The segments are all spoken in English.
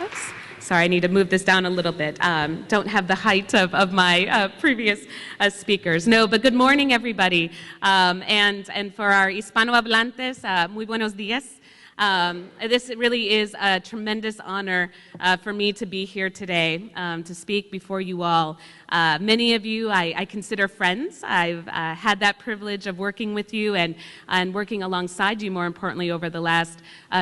Oops. Sorry, I need to move this down a little bit. Don't have the height of my previous speakers. No, but good morning, everybody. And for our Hispanohablantes, muy buenos días. This really is a tremendous honor for me to be here today to speak before you all. Many of you I consider friends. I've had that privilege of working with you and working alongside you, more importantly, over the last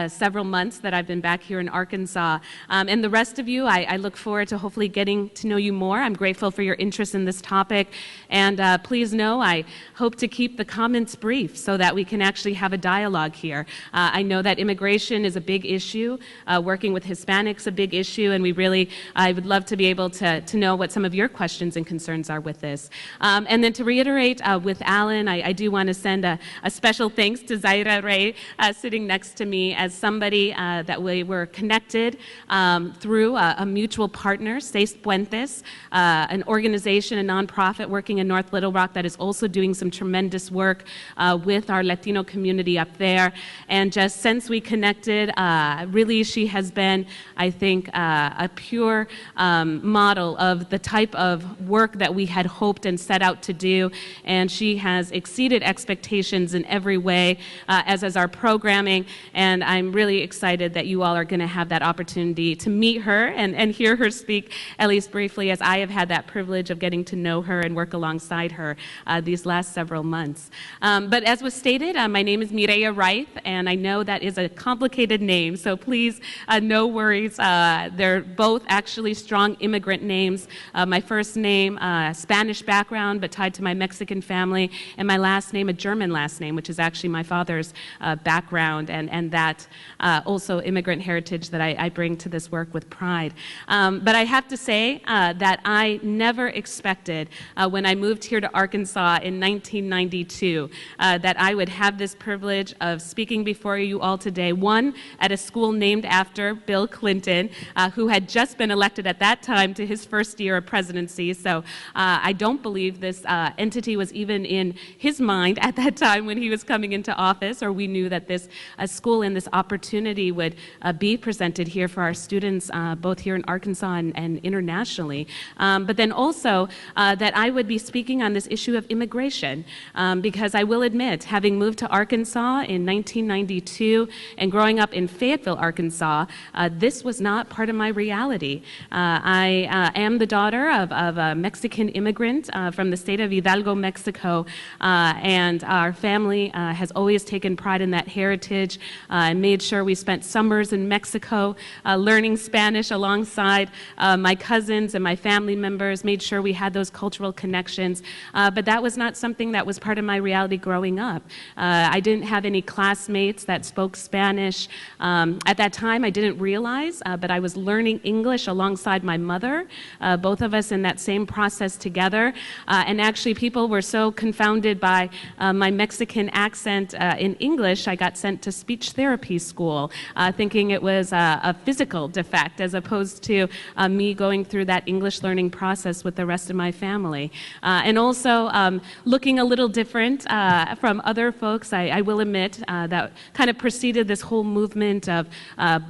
several months that I've been back here in Arkansas. And the rest of you, I look forward to hopefully getting to know you more. I'm grateful for your interest in this topic. And please know I hope to keep the comments brief so that we can actually have a dialogue here. I know that immigration is a big issue, working with Hispanics a big issue, and I would love to be able to know what some of your questions and concerns are with this. And then to reiterate with Alan, I do want to send a special thanks to Mireya Reith sitting next to me as somebody that we were connected through a mutual partner, Seis Puentes, an organization, a nonprofit working in North Little Rock that is also doing some tremendous work with our Latino community up there. And just since we connected, really she has been, I think, a pure model of the type of work that we had hoped and set out to do, and she has exceeded expectations in every way, as is our programming, and I'm really excited that you all are going to have that opportunity to meet her and hear her speak, at least briefly, as I have had that privilege of getting to know her and work alongside her these last several months. But as was stated, my name is Mireya Reith, and I know that is a complicated name, so please, no worries. They're both actually strong immigrant names. My first name, Spanish background, but tied to my Mexican family, and my last name, a German last name, which is actually my father's background, and that also immigrant heritage that I bring to this work with pride. But I have to say that I never expected when I moved here to Arkansas in 1992 that I would have this privilege of speaking before you all today, one, at a school named after Bill Clinton, who had just been elected at that time to his first year of presidency. So I don't believe this entity was even in his mind at that time when he was coming into office, or we knew that this school and this opportunity would be presented here for our students, both here in Arkansas and internationally. But then also that I would be speaking on this issue of immigration, because I will admit, having moved to Arkansas in 1992 and growing up in Fayetteville, Arkansas, this was not part of my reality. I am the daughter of a Mexican immigrant from the state of Hidalgo, Mexico, and our family has always taken pride in that heritage and made sure we spent summers in Mexico learning Spanish alongside my cousins and my family members, made sure we had those cultural connections, but that was not something that was part of my reality growing up. I didn't have any classmates that spoke Spanish. At that time, I didn't realize, but I was learning English alongside my mother, both of us in that same process together. And actually, people were so confounded by my Mexican accent in English, I got sent to speech therapy school, thinking it was a physical defect as opposed to me going through that English learning process with the rest of my family. And also looking a little different from other folks, I will admit, that kind of preceded this whole movement of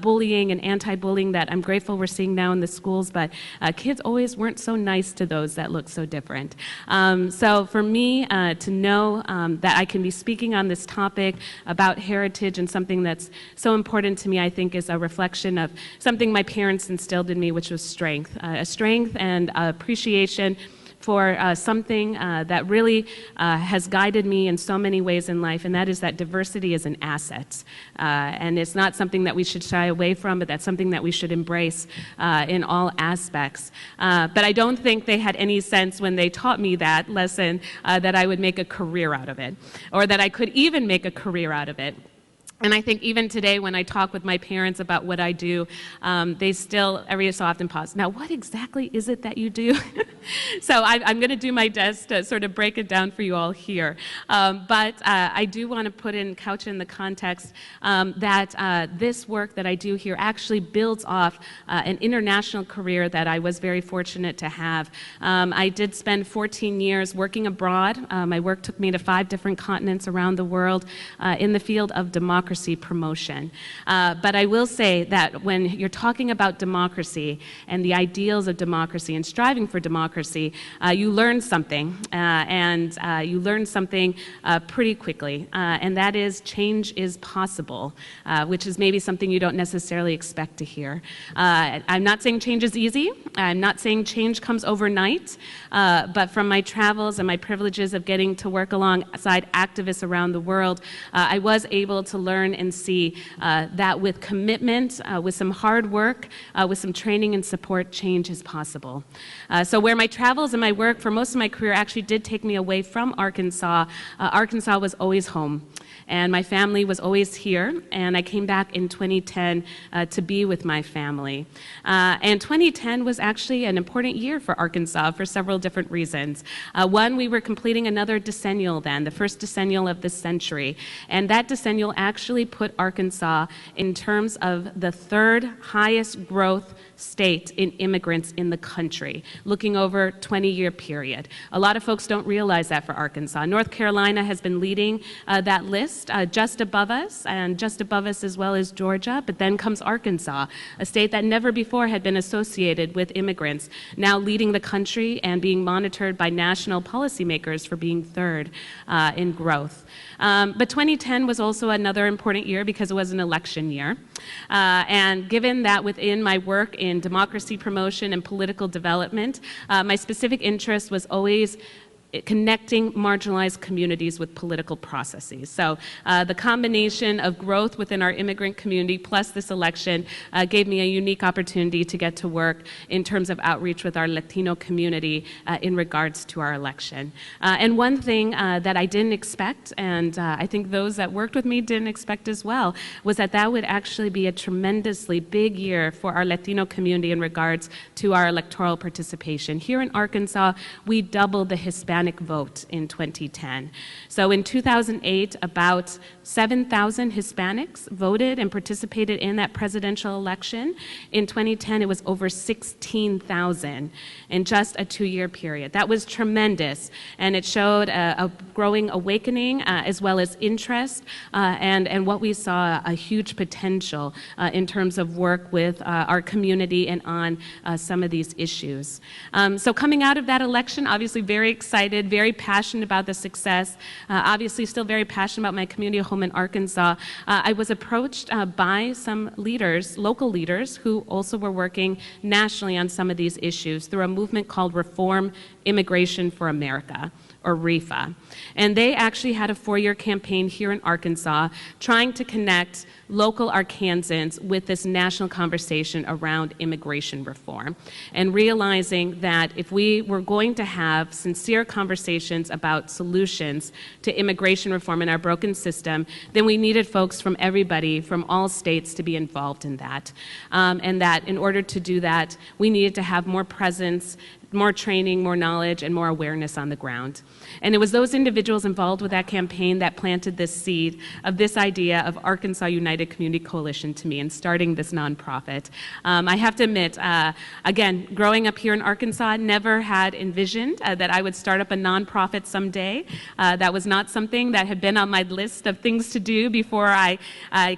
bullying and anti-bullying that I'm grateful we're seeing now in the schools, but kids always weren't so nice to those that look so different. So for me to know that I can be speaking on this topic about heritage and something that's so important to me, I think is a reflection of something my parents instilled in me, which was strength. Strength and appreciation for something that really has guided me in so many ways in life, and that is that diversity is an asset. And it's not something that we should shy away from, but that's something that we should embrace in all aspects. But I don't think they had any sense when they taught me that lesson that I would make a career out of it, or that I could even make a career out of it. And I think even today when I talk with my parents about what I do, they still every so often pause. Now, what exactly is it that you do? So I'm going to do my best to sort of break it down for you all here. But I do want to couch in the context that this work that I do here actually builds off an international career that I was very fortunate to have. I did spend 14 years working abroad. My work took me to 5 different continents around the world in the field of democracy democracy promotion. But I will say that when you're talking about democracy and the ideals of democracy and striving for democracy, you learn something, and you learn something pretty quickly, and that is change is possible, which is maybe something you don't necessarily expect to hear. I'm not saying change is easy. I'm not saying change comes overnight, but from my travels and my privileges of getting to work alongside activists around the world, I was able to learn and see that with commitment, with some hard work, with some training and support, change is possible. So where my travels and my work for most of my career actually did take me away from Arkansas, Arkansas was always home. And my family was always here, and I came back in 2010 to be with my family. And 2010 was actually an important year for Arkansas for several different reasons. One, we were completing another decennial then, the first decennial of this century, and that decennial actually put Arkansas in terms of the third highest growth state in immigrants in the country, looking over a 20-year period. A lot of folks don't realize that for Arkansas. North Carolina has been leading that list just above us, and just above us as well as Georgia, but then comes Arkansas, a state that never before had been associated with immigrants, now leading the country and being monitored by national policymakers for being third in growth. But 2010 was also another important year because it was an election year. And given that within my work in democracy promotion and political development, my specific interest was always connecting marginalized communities with political processes. So the combination of growth within our immigrant community plus this election gave me a unique opportunity to get to work in terms of outreach with our Latino community in regards to our election. And one thing that I didn't expect, and I think those that worked with me didn't expect as well, was that that would actually be a tremendously big year for our Latino community in regards to our electoral participation. Here in Arkansas, we doubled the Hispanic vote in 2010. So in 2008, about 7,000 Hispanics voted and participated in that presidential election. In 2010, it was over 16,000 in just a 2-year period. That was tremendous, and it showed a growing awakening as well as interest, and what we saw, a huge potential in terms of work with our community and on some of these issues. So coming out of that election, obviously very excited, very passionate about the success, obviously still very passionate about my community home in Arkansas. I was approached by some leaders, local leaders, who also were working nationally on some of these issues through a movement called Reform Immigration for America, or RIFA. And they actually had a 4-year campaign here in Arkansas trying to connect local Arkansans with this national conversation around immigration reform, and realizing that if we were going to have sincere conversations about solutions to immigration reform in our broken system, then we needed folks from everybody, from all states, to be involved in that. And that in order to do that, we needed to have more presence, more training, more knowledge, and more awareness on the ground. And it was those individuals involved with that campaign that planted this seed of this idea of Arkansas United Community Coalition to me and starting this nonprofit. I have to admit, again, growing up here in Arkansas, never had envisioned that I would start up a nonprofit someday. That was not something that had been on my list of things to do before I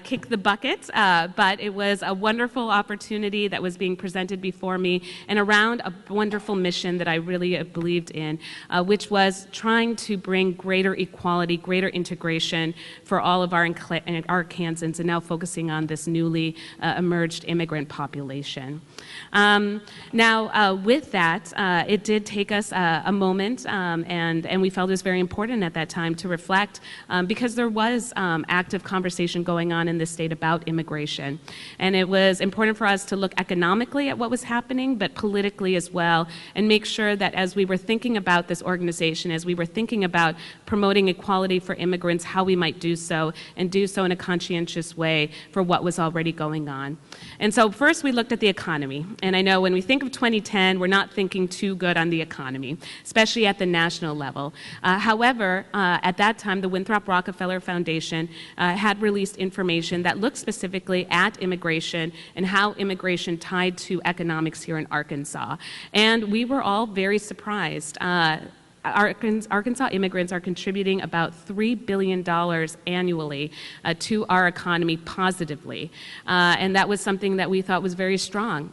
kicked the bucket, but it was a wonderful opportunity that was being presented before me and around a wonderful mission that I really believed in, which was trying to bring greater equality, greater integration for all of our Arkansans, and now focusing on this newly emerged immigrant population. Now, with that, it did take us a moment, and we felt it was very important at that time to reflect, because there was active conversation going on in this state about immigration. And it was important for us to look economically at what was happening, but politically as well, and make sure that as we were thinking about this organization, as we were thinking about promoting equality for immigrants, how we might do so, and do so in a conscientious way for what was already going on. And so first we looked at the economy. And I know when we think of 2010, we're not thinking too good on the economy, especially at the national level. However, at that time, the Winthrop Rockefeller Foundation had released information that looked specifically at immigration and how immigration tied to economics here in Arkansas. And we were all very surprised. Arkansas immigrants are contributing about $3 billion annually to our economy positively. And that was something that we thought was very strong.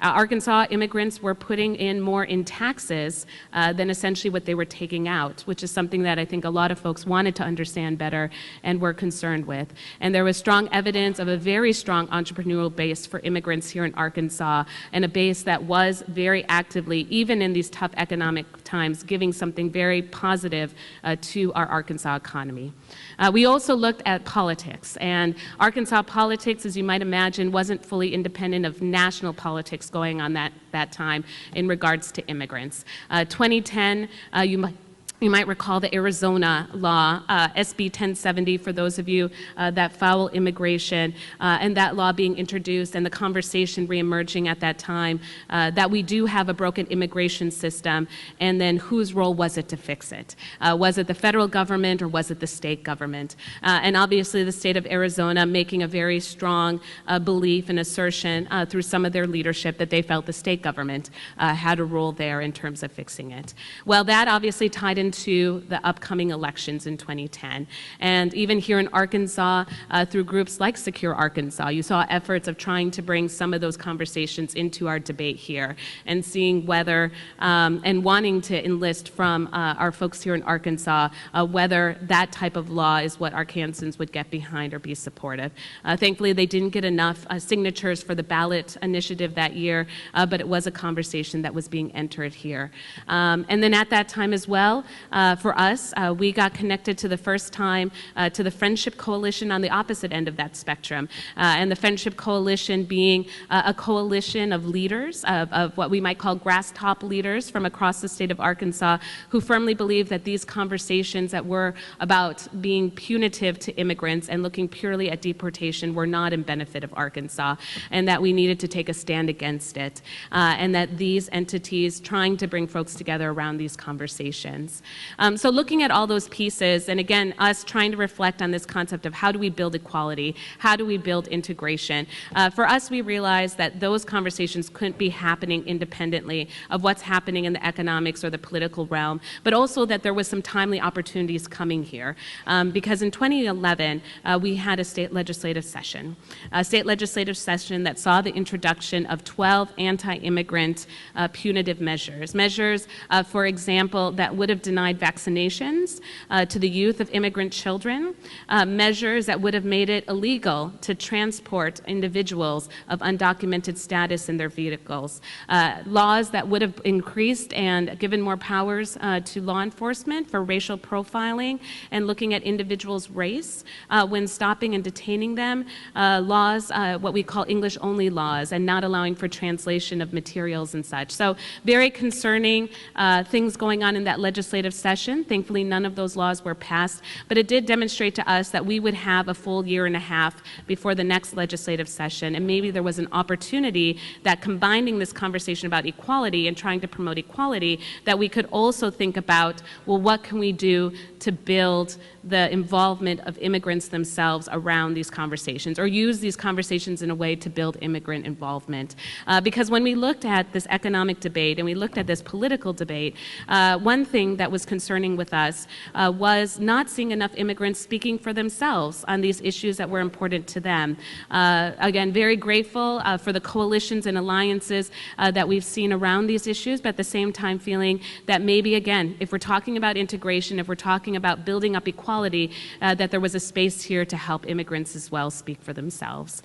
Arkansas immigrants were putting in more in taxes than essentially what they were taking out, which is something that I think a lot of folks wanted to understand better and were concerned with. And there was strong evidence of a very strong entrepreneurial base for immigrants here in Arkansas, and a base that was very actively, even in these tough economic times, giving something very positive to our Arkansas economy. We also looked at politics, and Arkansas politics, as you might imagine, wasn't fully independent of national politics going on that time in regards to immigrants. 2010, you might recall the Arizona law, SB 1070, for those of you that follow immigration, and that law being introduced and the conversation reemerging at that time that we do have a broken immigration system, and then whose role was it to fix it? Was it the federal government or was it the state government? And obviously the state of Arizona making a very strong belief and assertion through some of their leadership that they felt the state government had a role there in terms of fixing it. Well, that obviously tied into the upcoming elections in 2010. And even here in Arkansas, through groups like Secure Arkansas, you saw efforts of trying to bring some of those conversations into our debate here and seeing whether, and wanting to enlist from our folks here in Arkansas, whether that type of law is what Arkansans would get behind or be supportive. Thankfully, they didn't get enough signatures for the ballot initiative that year, but it was a conversation that was being entered here. And then at that time as well, for us, we got connected to the first time to the Friendship Coalition on the opposite end of that spectrum. And the Friendship Coalition being a coalition of leaders, of what we might call grass top leaders from across the state of Arkansas, who firmly believe that these conversations that were about being punitive to immigrants and looking purely at deportation were not in benefit of Arkansas, and that we needed to take a stand against it, and that these entities trying to bring folks together around these conversations. So looking at all those pieces, and again, us trying to reflect on this concept of how do we build equality, how do we build integration, for us we realized that those conversations couldn't be happening independently of what's happening in the economics or the political realm, but also that there was some timely opportunities coming here. Because in 2011, we had a state legislative session that saw the introduction of 12 anti-immigrant punitive measures. For example, that would have denied vaccinations to the youth of immigrant children, measures that would have made it illegal to transport individuals of undocumented status in their vehicles, laws that would have increased and given more powers to law enforcement for racial profiling and looking at individuals' race when stopping and detaining them, laws, what we call English-only laws, and not allowing for translation of materials and such. So very concerning things going on in that legislative session. Thankfully, none of those laws were passed, but it did demonstrate to us that we would have a full year and a half before the next legislative session, and maybe there was an opportunity that combining this conversation about equality and trying to promote equality, that we could also think about, well, what can we do to build the involvement of immigrants themselves around these conversations, or use these conversations in a way to build immigrant involvement. Because when we looked at this economic debate and we looked at this political debate, one thing that was concerning with us was not seeing enough immigrants speaking for themselves on these issues that were important to them. Again, very grateful for the coalitions and alliances that we've seen around these issues, but at the same time feeling that maybe, again, if we're talking about integration, if we're talking about building up equality, that there was a space here to help immigrants as well speak for themselves.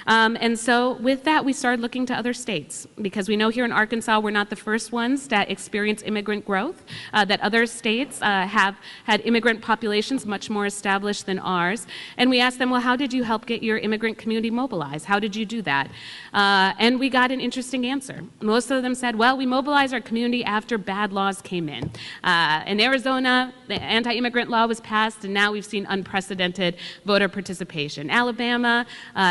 And so with that, we started looking to other states, because we know here in Arkansas we're not the first ones that experience immigrant growth, that other states have had immigrant populations much more established than ours. And we asked them, well, how did you help get your immigrant community mobilized? How did you do that? And we got an interesting answer. Most of them said, well, we mobilized our community after bad laws came in. In Arizona, the anti-immigrant law was passed, and now we've seen unprecedented voter participation. Alabama,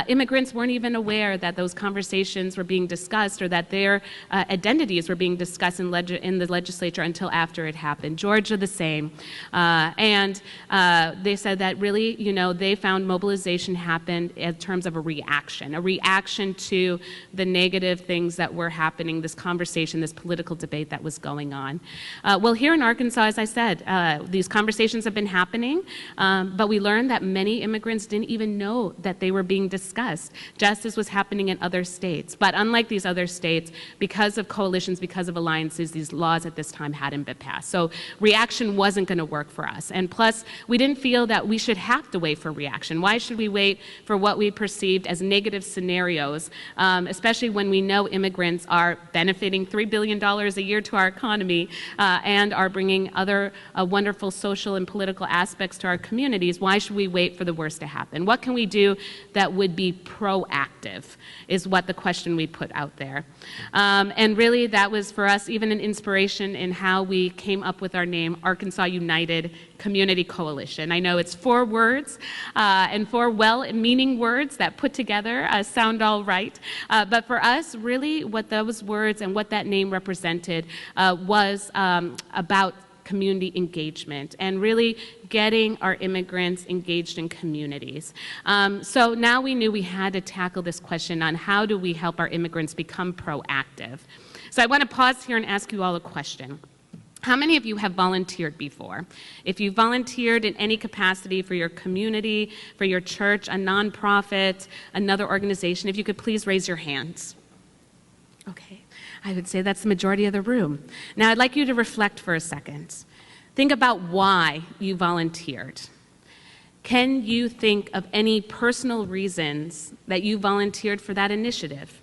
immigrants weren't even aware that those conversations were being discussed, or that their identities were being discussed in the legislature until after it happened. happened. Georgia, the same. They said that really, they found mobilization happened in terms of a reaction to the negative things that were happening, this conversation, this political debate that was going on. Well, here in Arkansas, as I said, these conversations have been happening, but we learned that many immigrants didn't even know that they were being discussed, just as was happening in other states. But unlike these other states, because of coalitions, because of alliances, these laws at this time hadn't been passed. So reaction wasn't going to work for us. And plus, we didn't feel that we should have to wait for reaction. Why should we wait for what we perceived as negative scenarios, especially when we know immigrants are benefiting $3 billion a year to our economy and are bringing other wonderful social and political aspects to our communities? Why should we wait for the worst to happen? What can we do that would be proactive is what the question we put out there. And really that was for us even an inspiration in how we came up with our name, Arkansas United Community Coalition. I know it's 4 words and 4 well-meaning words that put together sound all right. But for us, really what those words and what that name represented was about community engagement and really getting our immigrants engaged in communities. So now we knew we had to tackle this question on how do we help our immigrants become proactive. So I want to pause here and ask you all a question. How many of you have volunteered before? If you volunteered in any capacity for your community, for your church, a nonprofit, another organization, if you could please raise your hands. Okay. I would say that's the majority of the room. Now, I'd like you to reflect for a second. Think about why you volunteered. Can you think of any personal reasons that you volunteered for that initiative?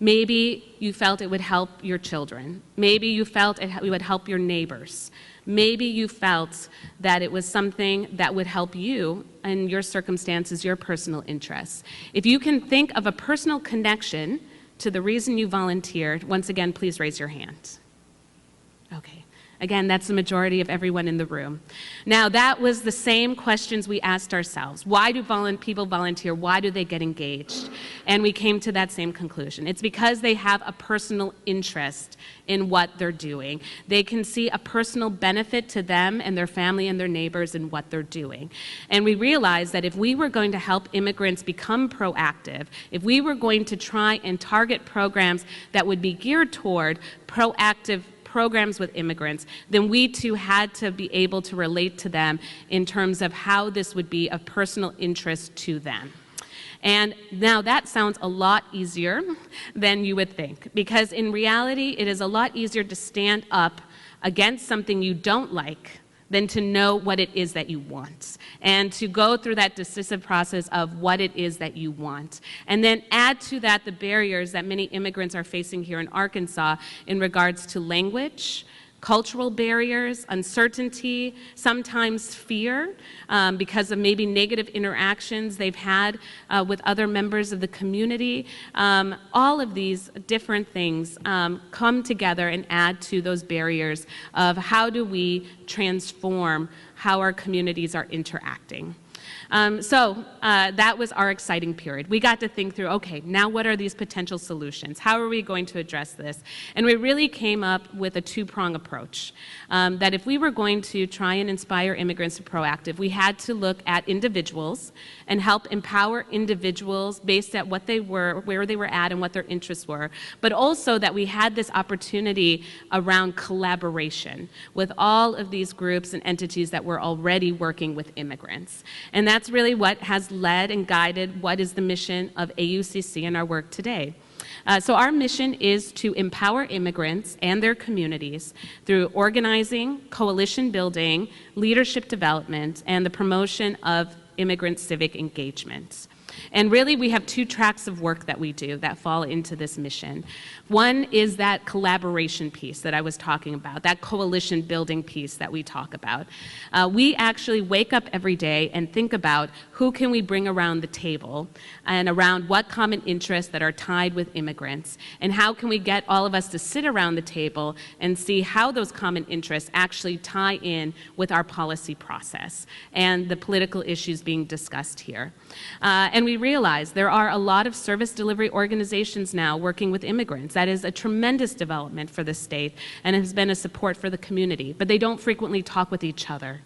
Maybe you felt it would help your children. Maybe you felt it would help your neighbors. Maybe you felt that it was something that would help you and your circumstances, your personal interests. If you can think of a personal connection to the reason you volunteered, once again, please raise your hand. Okay. Again, that's the majority of everyone in the room. Now, that was the same questions we asked ourselves. Why do people volunteer? Why do they get engaged? And we came to that same conclusion. It's because they have a personal interest in what they're doing. They can see a personal benefit to them and their family and their neighbors in what they're doing. And we realized that if we were going to help immigrants become proactive, if we were going to try and target programs that would be geared toward proactive programs with immigrants, then we too had to be able to relate to them in terms of how this would be of personal interest to them. And now that sounds a lot easier than you would think, because in reality, it is a lot easier to stand up against something you don't like than to know what it is that you want, and to go through that decisive process of what it is that you want. And then add to that the barriers that many immigrants are facing here in Arkansas in regards to language, cultural barriers, uncertainty, sometimes fear because of maybe negative interactions they've had with other members of the community. All of these different things come together and add to those barriers of how do we transform how our communities are interacting. So that was our exciting period. We got to think through, okay, now what are these potential solutions? How are we going to address this? And we really came up with a 2-prong approach. That if we were going to try and inspire immigrants to be proactive, we had to look at individuals and help empower individuals based at what they were, where they were at, and what their interests were. But also that we had this opportunity around collaboration with all of these groups and entities that were already working with immigrants. And that's really what has led and guided what is the mission of AUCC in our work today. So our mission is to empower immigrants and their communities through organizing, coalition building, leadership development, and the promotion of immigrant civic engagement. And really, we have 2 tracks of work that we do that fall into this mission. One is that collaboration piece that I was talking about, that coalition building piece that we talk about. We actually wake up every day and think about who can we bring around the table and around what common interests that are tied with immigrants, and how can we get all of us to sit around the table and see how those common interests actually tie in with our policy process and the political issues being discussed here. And we realized there are a lot of service delivery organizations now working with immigrants. That is a tremendous development for the state and has been a support for the community, but they don't frequently talk with each other.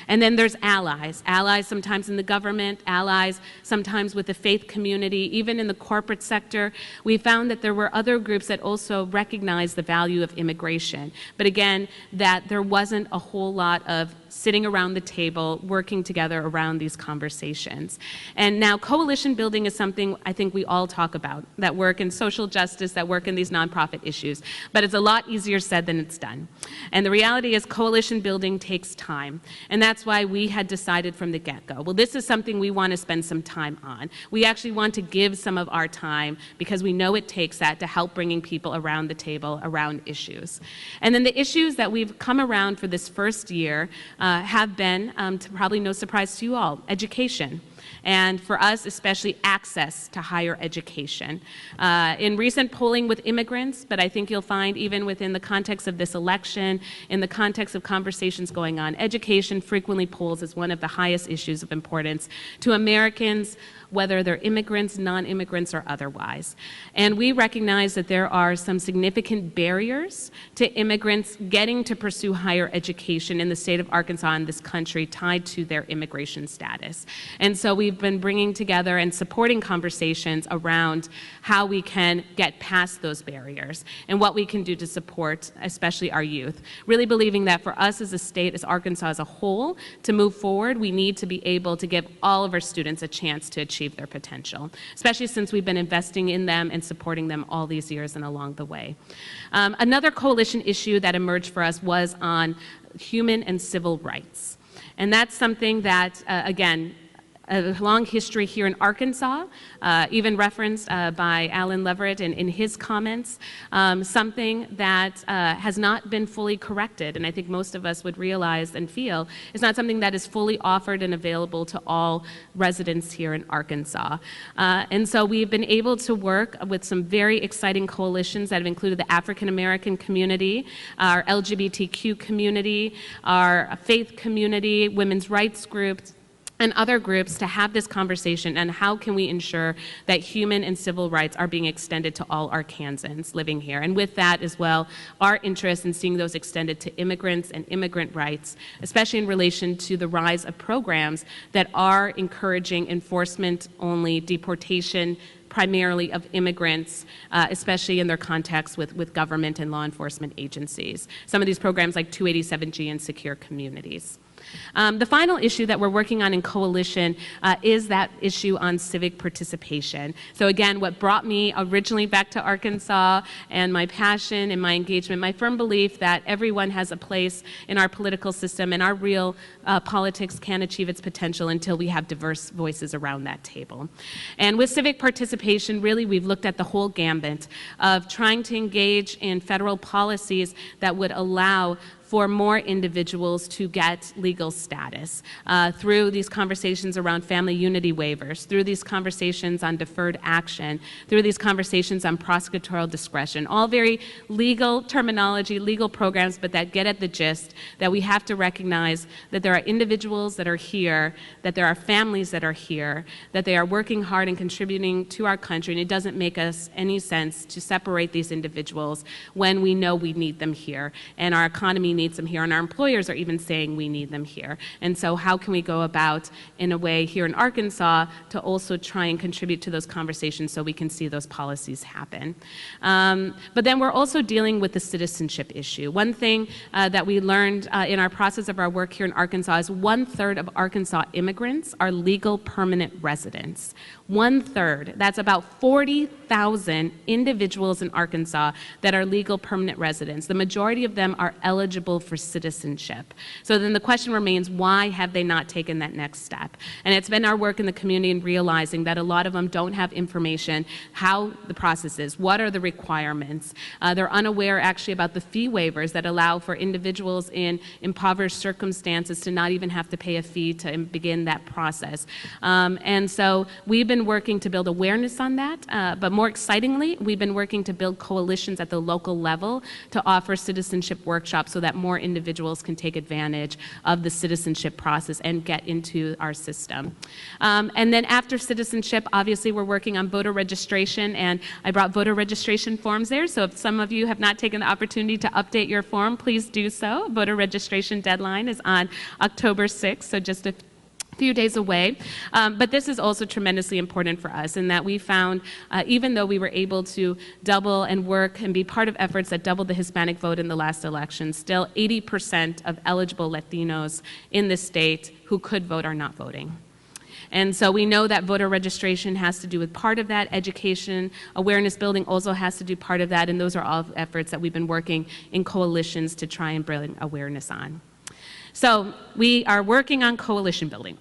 And then there's allies, allies sometimes in the government, allies sometimes with the faith community, even in the corporate sector. We found that there were other groups that also recognized the value of immigration, but again, that there wasn't a whole lot of sitting around the table, working together around these conversations. And now coalition building is something I think we all talk about, that work in social justice, that work in these nonprofit issues, but it's a lot easier said than it's done. And the reality is coalition building takes time, and that's why we had decided from the get-go, well, this is something we want to spend some time on. We actually want to give some of our time because we know it takes that to help bringing people around the table around issues. And then the issues that we've come around for this first year have been, to probably no surprise to you all, education. And for us, especially access to higher education. In recent polling with immigrants, but I think you'll find even within the context of this election, in the context of conversations going on, education frequently polls as one of the highest issues of importance to Americans, whether they're immigrants, non-immigrants, or otherwise. And we recognize that there are some significant barriers to immigrants getting to pursue higher education in the state of Arkansas and this country tied to their immigration status. And so we've been bringing together and supporting conversations around how we can get past those barriers and what we can do to support, especially our youth. Really believing that for us as a state, as Arkansas as a whole, to move forward, we need to be able to give all of our students a chance to achieve their potential, especially since we've been investing in them and supporting them all these years and along the way. Another coalition issue that emerged for us was on human and civil rights. And that's something that, again, a long history here in Arkansas, even referenced by Alan Leverett in his comments, something that has not been fully corrected, and I think most of us would realize and feel is not something that is fully offered and available to all residents here in Arkansas. And so we've been able to work with some very exciting coalitions that have included the African American community, our LGBTQ community, our faith community, women's rights groups, and other groups to have this conversation and how can we ensure that human and civil rights are being extended to all Arkansans living here. And with that as well, our interest in seeing those extended to immigrants and immigrant rights, especially in relation to the rise of programs that are encouraging enforcement-only deportation primarily of immigrants, especially in their context with government and law enforcement agencies. Some of these programs like 287G and Secure Communities. The final issue that we're working on in coalition is that issue on civic participation. So again, what brought me originally back to Arkansas and my passion and my engagement, my firm belief that everyone has a place in our political system and our real politics can achieve its potential until we have diverse voices around that table. And with civic participation, really we've looked at the whole gambit of trying to engage in federal policies that would allow for more individuals to get legal status through these conversations around family unity waivers, through these conversations on deferred action, through these conversations on prosecutorial discretion, all very legal terminology, legal programs, but that get at the gist that we have to recognize that there are individuals that are here, that there are families that are here, that they are working hard and contributing to our country, and it doesn't make us any sense to separate these individuals when we know we need them here, and our economy needs them here, and our employers are even saying we need them here. And so how can we go about, in a way here in Arkansas, to also try and contribute to those conversations so we can see those policies happen. But then we're also dealing with the citizenship issue. One thing that we learned in our process of our work here in Arkansas is 1/3 of Arkansas immigrants are legal permanent residents. 1/3, that's about 40,000 individuals in Arkansas that are legal permanent residents. The majority of them are eligible for citizenship. So then the question remains, why have they not taken that next step? And it's been our work in the community in realizing that a lot of them don't have information, how the process is, what are the requirements. They're unaware actually about the fee waivers that allow for individuals in impoverished circumstances to not even have to pay a fee to begin that process. And so we've been working to build awareness on that, but more excitingly, we've been working to build coalitions at the local level to offer citizenship workshops so that that more individuals can take advantage of the citizenship process and get into our system. And then after citizenship, obviously we're working on voter registration, and I brought voter registration forms there, so if some of you have not taken the opportunity to update your form, please do so. Voter registration deadline is on October 6th, so just a few days away. But this is also tremendously important for us in that we found, even though we were able to double and work and be part of efforts that doubled the Hispanic vote in the last election, still 80% of eligible Latinos in the state who could vote are not voting. And so we know that voter registration has to do with part of that. Education, awareness building also has to do part of that, and those are all efforts that we've been working in coalitions to try and bring awareness on. So we are working on coalition building,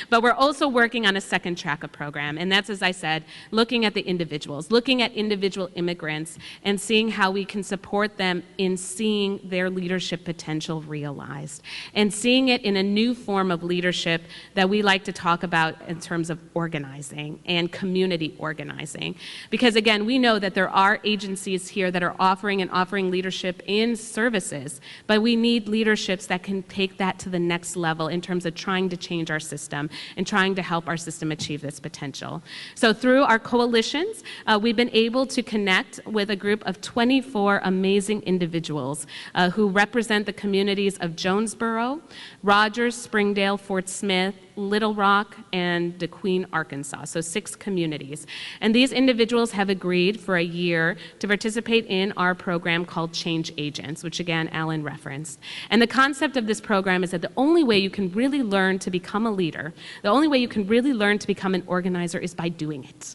but we're also working on a second track of program, and that's, as I said, looking at the individuals, looking at individual immigrants and seeing how we can support them in seeing their leadership potential realized and seeing it in a new form of leadership that we like to talk about in terms of organizing and community organizing. Because again, we know that there are agencies here that are offering leadership in services, but we need leaderships that can take that to the next level in terms of trying to change our system and trying to help our system achieve this potential. So through our coalitions, we've been able to connect with a group of 24 amazing individuals who represent the communities of Jonesboro, Rogers, Springdale, Fort Smith, Little Rock, and DeQueen, Arkansas, so 6 communities. And these individuals have agreed for a year to participate in our program called Change Agents, which again, Alan referenced. And the concept of this program is that the only way you can really learn to become a leader, the only way you can really learn to become an organizer is by doing it.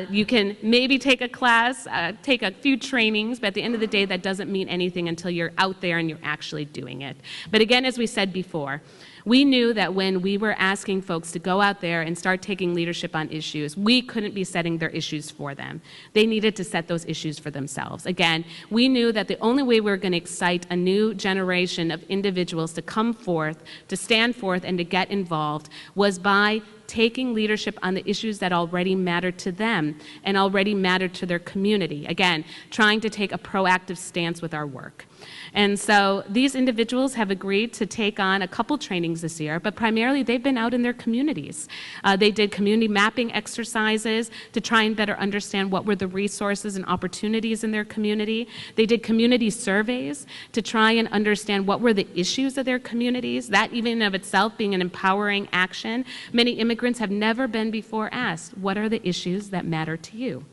You can maybe take a class, take a few trainings, but at the end of the day, that doesn't mean anything until you're out there and you're actually doing it. But again, as we said before, we knew that when we were asking folks to go out there and start taking leadership on issues, we couldn't be setting their issues for them. They needed to set those issues for themselves. Again, we knew that the only way we were going to excite a new generation of individuals to come forth, to stand forth, and to get involved was by taking leadership on the issues that already matter to them and already matter to their community. Again, trying to take a proactive stance with our work. And so these individuals have agreed to take on a couple trainings this year, but primarily they've been out in their communities. They did community mapping exercises to try and better understand what were the resources and opportunities in their community. They did community surveys to try and understand what were the issues of their communities, that even of itself being an empowering action. Many immigrants have never been before asked, what are the issues that matter to you?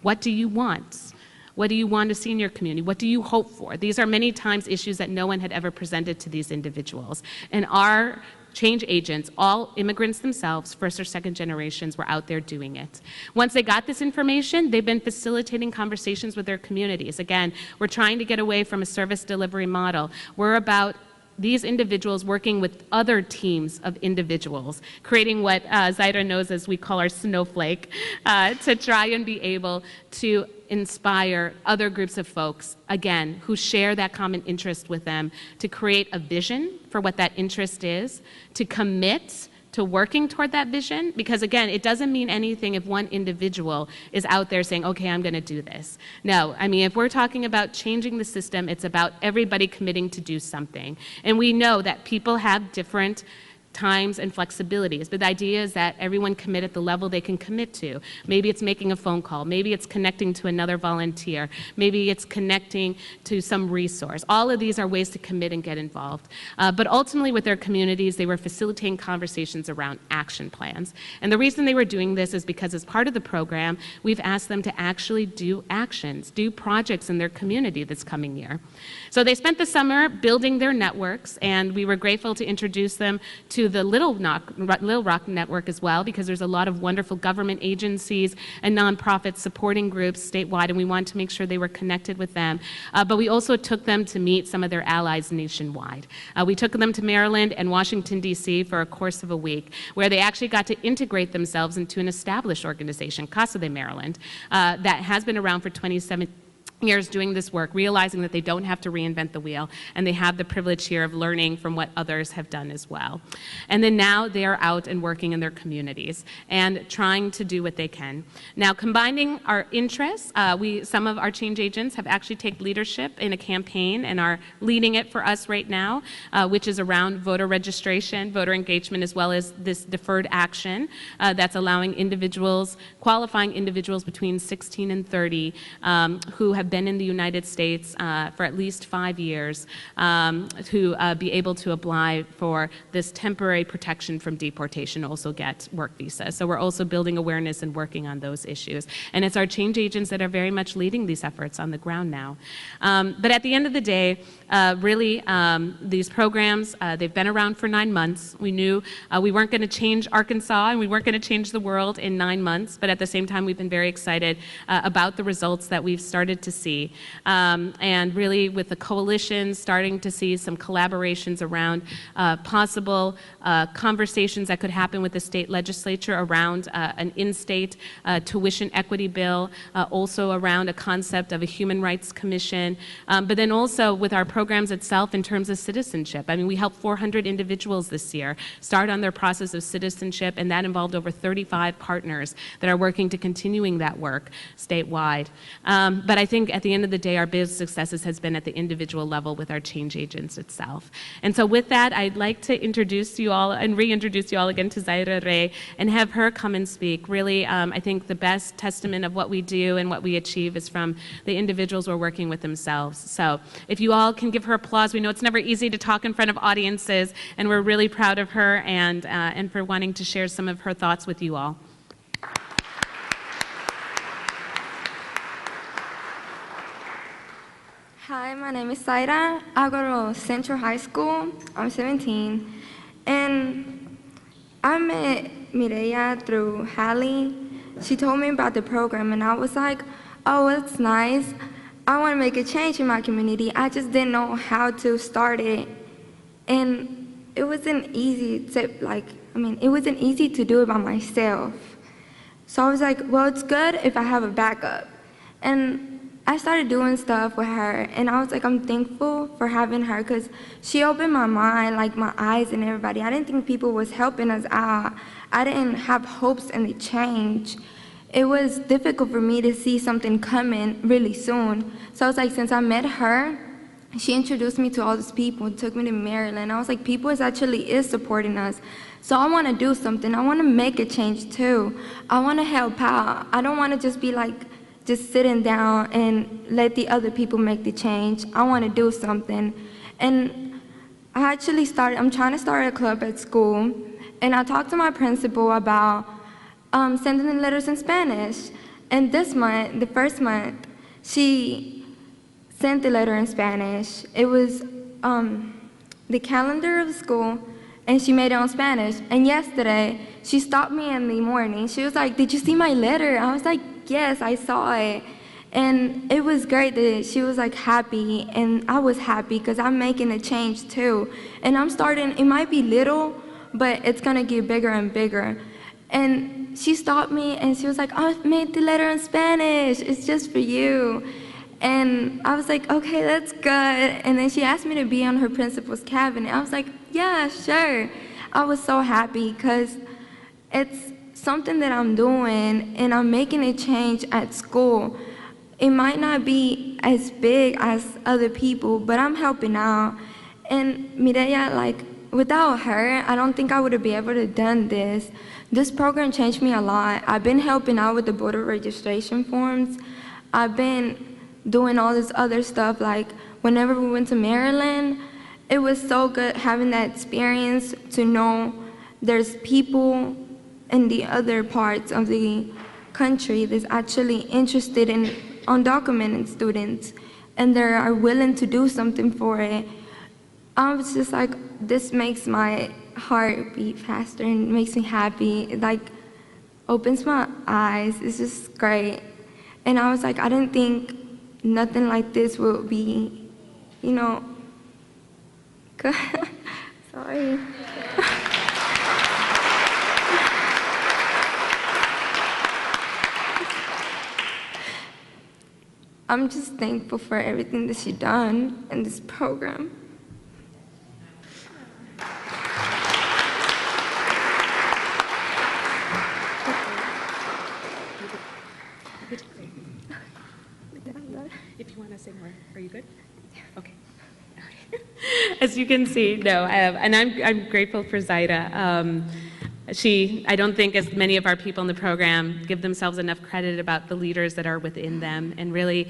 What do you want? What do you want to see in your community? What do you hope for? These are many times issues that no one had ever presented to these individuals. And our change agents, all immigrants themselves, first or second generations, were out there doing it. Once they got this information, they've been facilitating conversations with their communities. Again, we're trying to get away from a service delivery model. We're about these individuals working with other teams of individuals, creating what Zaira knows as we call our snowflake, to try and be able to inspire other groups of folks, again, who share that common interest with them, to create a vision for what that interest is, to commit to working toward that vision, because again, it doesn't mean anything if one individual is out there saying, okay, I'm gonna do this. No, I mean, if we're talking about changing the system, it's about everybody committing to do something. And we know that people have different times and flexibilities, but the idea is that everyone commit at the level they can commit to. Maybe it's making a phone call, maybe it's connecting to another volunteer, maybe it's connecting to some resource. All of these are ways to commit and get involved. But ultimately with their communities, they were facilitating conversations around action plans. And the reason they were doing this is because as part of the program, we've asked them to actually do actions, do projects in their community this coming year. So they spent the summer building their networks, and we were grateful to introduce them to the Little Rock network as well, because there's a lot of wonderful government agencies and nonprofits supporting groups statewide, and we wanted to make sure they were connected with them. But we also took them to meet some of their allies nationwide. We took them to Maryland and Washington, D.C. for a course of a week, where they actually got to integrate themselves into an established organization, Casa de Maryland, that has been around for 27 years doing this work, realizing that they don't have to reinvent the wheel, and they have the privilege here of learning from what others have done as well. And then now they are out and working in their communities and trying to do what they can. Now, combining our interests, some of our change agents have actually taken leadership in a campaign and are leading it for us right now, which is around voter registration, voter engagement, as well as this deferred action that's allowing individuals, qualifying individuals between 16 and 30 who have been in the United States for at least 5 years to be able to apply for this temporary protection from deportation, also get work visas. So we're also building awareness and working on those issues. And it's our change agents that are very much leading these efforts on the ground now. But at the end of the day, really, these programs, they've been around for 9 months. We knew we weren't going to change Arkansas and we weren't going to change the world in 9 months, but at the same time, we've been very excited about the results that we've started to see. And really, with the coalition, starting to see some collaborations around possible conversations that could happen with the state legislature around an in-state tuition equity bill, also around a concept of a human rights commission, but then also with our programs itself in terms of citizenship. I mean, we helped 400 individuals this year start on their process of citizenship, and that involved over 35 partners that are working to continuing that work statewide. But I think at the end of the day, our biggest successes has been at the individual level with our change agents itself. And so with that, I'd like to introduce you all and reintroduce you all again to Mireya Reith and have her come and speak. Really, I think the best testament of what we do and what we achieve is from the individuals we're working with themselves. So if you all can give her applause. We know it's never easy to talk in front of audiences, and we're really proud of her and for wanting to share some of her thoughts with you all. Hi, my name is Zaira. I go to Central High School. I'm 17. And I met Mireya through Hallie. She told me about the program, and I was like, oh, it's nice. I want to make a change in my community. I just didn't know how to start it. And it wasn't easy to, it wasn't easy to do it by myself. So I was like, well, it's good if I have a backup. And I started doing stuff with her, and I was like, I'm thankful for having her because she opened my mind, like my eyes and everybody. I didn't think people was helping us out. I didn't have hopes in the change. It was difficult for me to see something coming really soon. So I was like, since I met her, she introduced me to all these people, took me to Maryland. I was like, people actually is supporting us. So I want to do something. I want to make a change too. I want to help out. I don't want to just be like, just sitting down and let the other people make the change. I want to do something. And I'm trying to start a club at school. And I talked to my principal about sending in letters in Spanish. And this month, the first month, she sent the letter in Spanish. It was the calendar of the school, and she made it on Spanish. And yesterday, she stopped me in the morning. She was like, did you see my letter? I was like, yes, I saw it. And it was great that she was like happy, and I was happy because I'm making a change too. And I'm starting, it might be little, but it's gonna get bigger and bigger. And she stopped me and she was like, I made the letter in Spanish, it's just for you. And I was like, okay, that's good. And then she asked me to be on her principal's cabinet. I was like, yeah, sure. I was so happy because it's something that I'm doing, and I'm making a change at school. It might not be as big as other people, but I'm helping out. And Mireya, without her, I don't think I would have been able to done this. This program changed me a lot. I've been helping out with the voter registration forms. I've been doing all this other stuff, like whenever we went to Maryland, it was so good having that experience to know there's people in the other parts of the country that's actually interested in undocumented students, and they are willing to do something for it. I was just like, this makes my heart beat faster and makes me happy. It opens my eyes. It's just great. And I was like, I didn't think nothing like this would be, good. Sorry. I'm just thankful for everything that she's done in this program. If you want to say more, are you good? Okay. As you can see, no, and I'm grateful for Zaida. I don't think as many of our people in the program give themselves enough credit about the leaders that are within them, and really,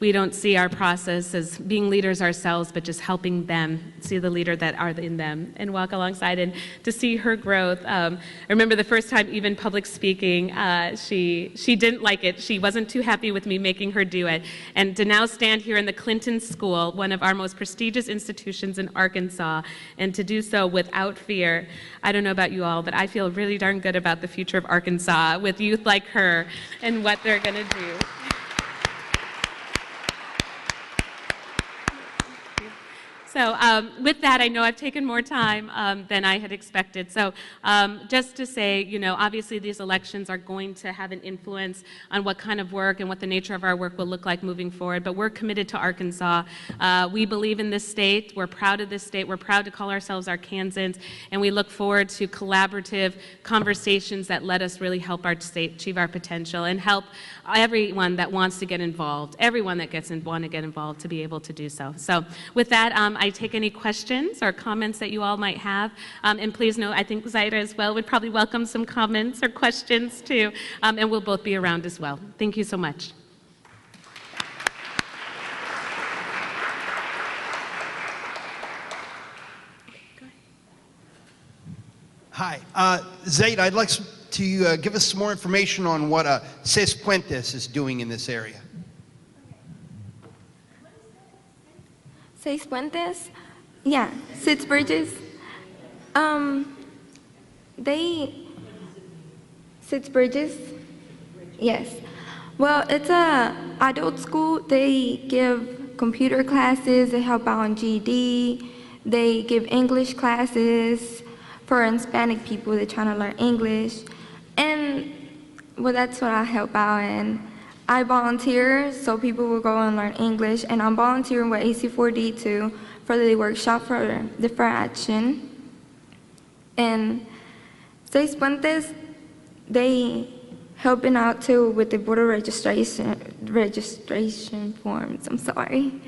we don't see our process as being leaders ourselves, but just helping them see the leader that are in them and walk alongside, and to see her growth. I remember the first time even public speaking, she didn't like it. She wasn't too happy with me making her do it. And to now stand here in the Clinton School, one of our most prestigious institutions in Arkansas, and to do so without fear, I don't know about you all, but I feel really darn good about the future of Arkansas with youth like her and what they're going to do. So with that, I know I've taken more time than I had expected. So just to say, you know, obviously these elections are going to have an influence on what kind of work and what the nature of our work will look like moving forward, but we're committed to Arkansas. We believe in this state. We're proud of this state. We're proud to call ourselves Arkansans, and we look forward to collaborative conversations that let us really help our state achieve our potential and help everyone that wants to get involved, everyone that want to get involved to be able to do so. So with that, I take any questions or comments that you all might have. And please note, I think Zaida as well would probably welcome some comments or questions too. And we'll both be around as well. Thank you so much. Hi, Zaida, I'd like to give us some more information on what Seis Puentes is doing in this area. Seis Puentes? Yeah, 6 bridges. 6 bridges? Yes. Well, it's a adult school. They give computer classes, they help out on GED, they give English classes for Hispanic people. They're trying to learn English. And, well, that's what I help out in. I volunteer so people will go and learn English, and I'm volunteering with AC4D too for the workshop for different action. And Seis Puentes, they helping out too with the voter registration forms. I'm sorry.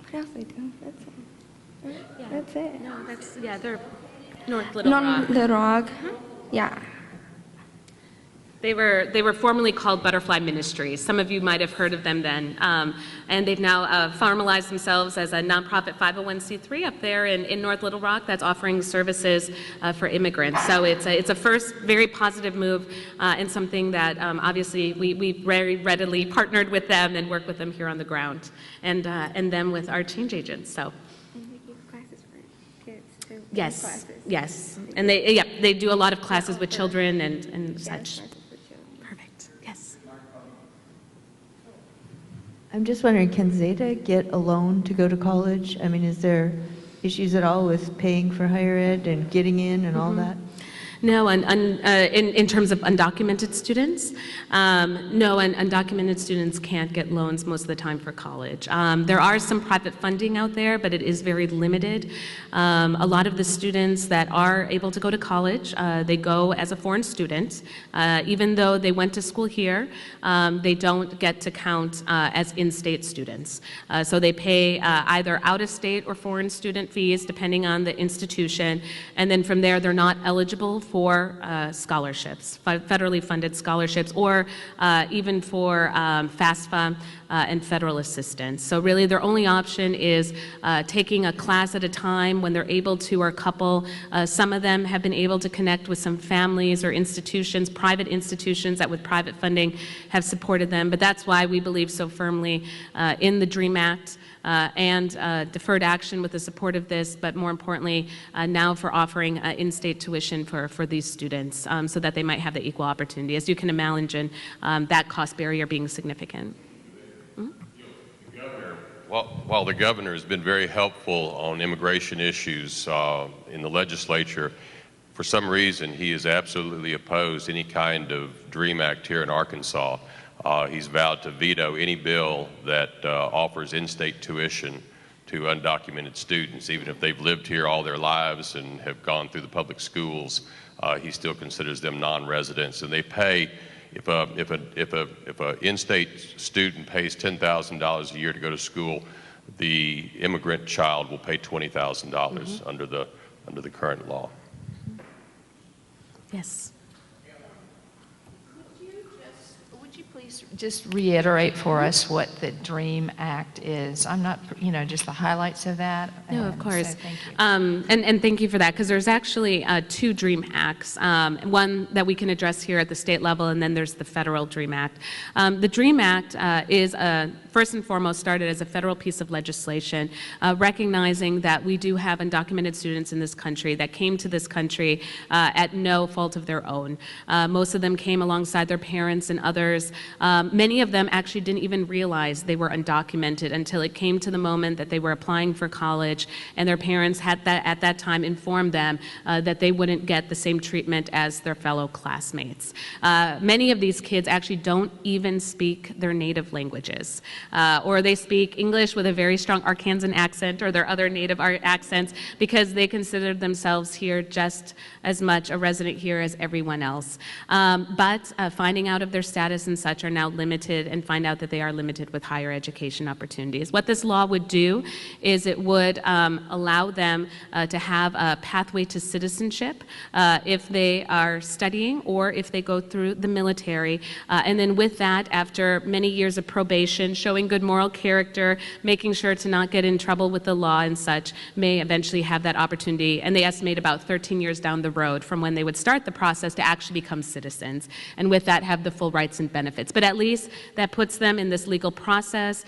What else they do? That's it. Yeah. That's it. No, they're North Little Rock. Little Rock. Yeah. They were formerly called Butterfly Ministries. Some of you might have heard of them then. And they've now formalized themselves as a nonprofit 501c3 up there in North Little Rock that's offering services for immigrants. So it's a first very positive move and something that obviously we very readily partnered with them and work with them here on the ground and them with our change agents. So. And they give classes for kids too. Yes, classes. yes. And they do a lot of classes with children and such. I'm just wondering, can Zaida get a loan to go to college? I mean, is there issues at all with paying for higher ed and getting in and all that? No, in terms of undocumented students, no, undocumented students can't get loans most of the time for college. There are some private funding out there, but it is very limited. A lot of the students that are able to go to college, they go as a foreign student. Even though they went to school here, they don't get to count as in-state students. So they pay either out-of-state or foreign student fees, depending on the institution, and then from there, they're not eligible for scholarships, federally funded scholarships, or even for FAFSA and federal assistance. So really their only option is taking a class at a time when they're able to, or a couple. Some of them have been able to connect with some families or institutions, private institutions that with private funding have supported them, but that's why we believe so firmly in the DREAM Act and deferred action with the support of this, but more importantly, now for offering in-state tuition for these students so that they might have the equal opportunity. As you can imagine, that cost barrier being significant. While the governor has been very helpful on immigration issues in the legislature, for some reason he is absolutely opposed any kind of DREAM Act here in Arkansas. He's vowed to veto any bill that offers in-state tuition to undocumented students, even if they've lived here all their lives and have gone through the public schools. He still considers them non-residents, and they pay. If a in-state student pays $10,000 a year to go to school, the immigrant child will pay $20,000 under the current law. Yes. Would you please just reiterate for us what the DREAM Act is? I'm not, just the highlights of that. No, of course. So thank you. And thank you for that, because there's actually two DREAM Acts, one that we can address here at the state level, and then there's the federal DREAM Act. The DREAM Act is, first and foremost, started as a federal piece of legislation, recognizing that we do have undocumented students in this country that came to this country at no fault of their own. Most of them came alongside their parents and others. Many of them actually didn't even realize they were undocumented until it came to the moment that they were applying for college, and their parents had at that time informed them that they wouldn't get the same treatment as their fellow classmates. Many of these kids actually don't even speak their native languages, or they speak English with a very strong Arkansan accent or their other native accents because they consider themselves here just as much a resident here as everyone else. But finding out of their status and such are now limited, and find out that they are limited with higher education opportunities. What this law would do is it would allow them to have a pathway to citizenship if they are studying or if they go through the military. And then with that, after many years of probation, showing good moral character, making sure to not get in trouble with the law and such, may eventually have that opportunity. And they estimate about 13 years down the road from when they would start the process to actually become citizens. And with that, have the full rights and benefits. But at least that puts them in this legal process.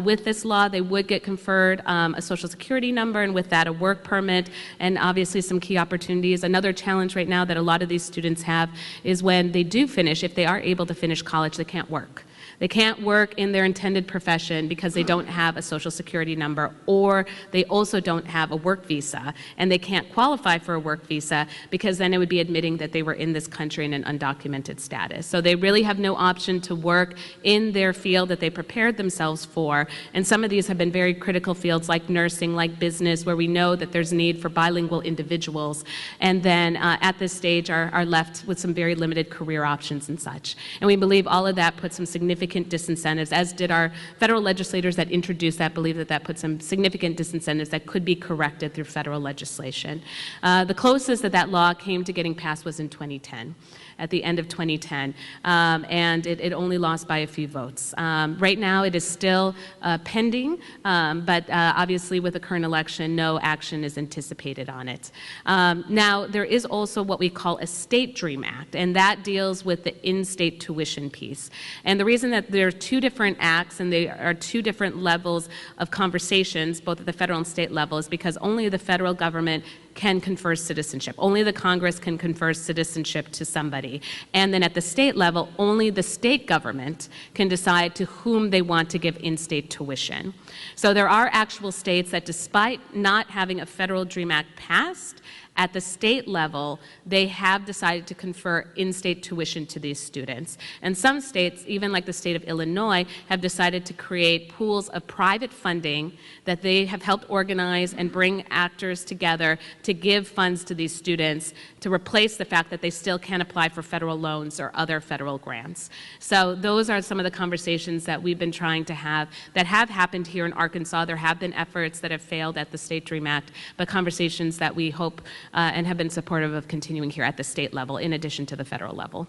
With this law, they would get conferred a social security number, and with that, a work permit, and obviously some key opportunities. Another challenge right now that a lot of these students have is when they do finish, if they are able to finish college, they can't work. They can't work in their intended profession because they don't have a social security number, or they also don't have a work visa, and they can't qualify for a work visa because then it would be admitting that they were in this country in an undocumented status. So they really have no option to work in their field that they prepared themselves for. And some of these have been very critical fields like nursing, like business, where we know that there's need for bilingual individuals. And then at this stage are left with some very limited career options and such. And we believe all of that puts some significant disincentives, as did our federal legislators that introduced that, believe that that put some significant disincentives that could be corrected through federal legislation. The closest that law came to getting passed was in 2010. At the end of 2010, and it only lost by a few votes. Right now, it is still pending, but obviously with the current election, no action is anticipated on it. Now, there is also what we call a State DREAM Act, and that deals with the in-state tuition piece. And the reason that there are two different acts and they are two different levels of conversations, both at the federal and state level, is because only the federal government can confer citizenship. Only the Congress can confer citizenship to somebody. And then at the state level, only the state government can decide to whom they want to give in-state tuition. So there are actual states that, despite not having a federal DREAM Act passed, at the state level, they have decided to confer in-state tuition to these students. And some states, even like the state of Illinois, have decided to create pools of private funding that they have helped organize and bring actors together to give funds to these students to replace the fact that they still can't apply for federal loans or other federal grants. So those are some of the conversations that we've been trying to have that have happened here in Arkansas. There have been efforts that have failed at the State DREAM Act, but conversations that we hope and have been supportive of continuing here at the state level in addition to the federal level.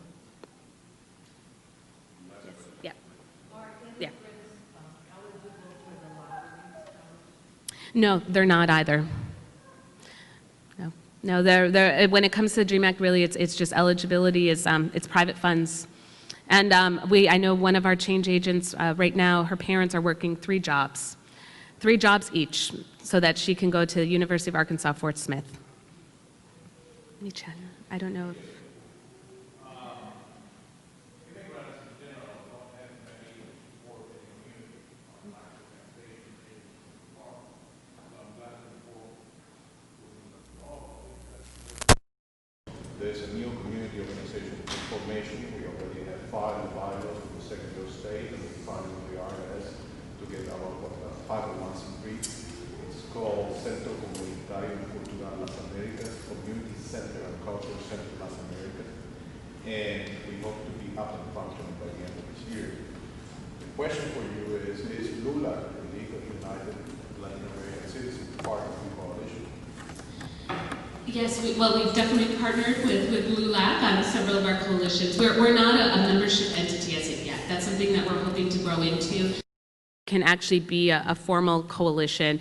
Yeah. Yeah. No, they're not either. No, they're, when it comes to the DREAM Act, really, it's just eligibility is it's private funds. And I know one of our change agents right now, her parents are working 3 jobs each, so that she can go to the University of Arkansas, Fort Smith. Let me check. I don't know if... There's a new community the organization information. We already have 5 bylaws for the Secretary of State, and we finally we are asked to get our 501c3. It's called Centro Comunitario Cultural Las Americas, Community Center and Cultural Center Las Americas, and we hope to be up and functioning by the end of this year. The question for you is LULA, the League of United Latin American Citizens, part of the coalition? Yes, we've definitely partnered with LULAC on several of our coalitions. We're not a membership entity as of yet. That's something that we're hoping to grow into. Can actually be a formal coalition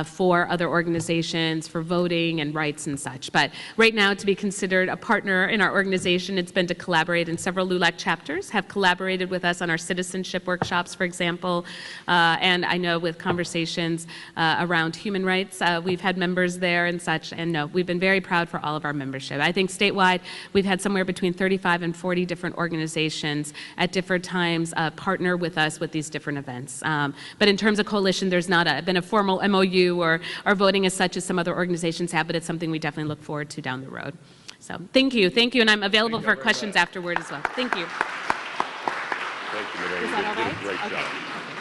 for other organizations, for voting and rights and such. But right now, to be considered a partner in our organization, it's been to collaborate, and several LULAC chapters have collaborated with us on our citizenship workshops, for example, and I know with conversations around human rights, we've had members there and such, and no, we've been very proud for all of our membership. I think statewide, we've had somewhere between 35 and 40 different organizations at different times partner with us with these different events. But in terms of coalition, there's not been a formal MOU or voting as such as some other organizations have, but it's something we definitely look forward to down the road. So thank you, and I'm available for questions afterward as well. Thank you. Thank you, Mireya. Is that all right? Great Okay. job. Okay.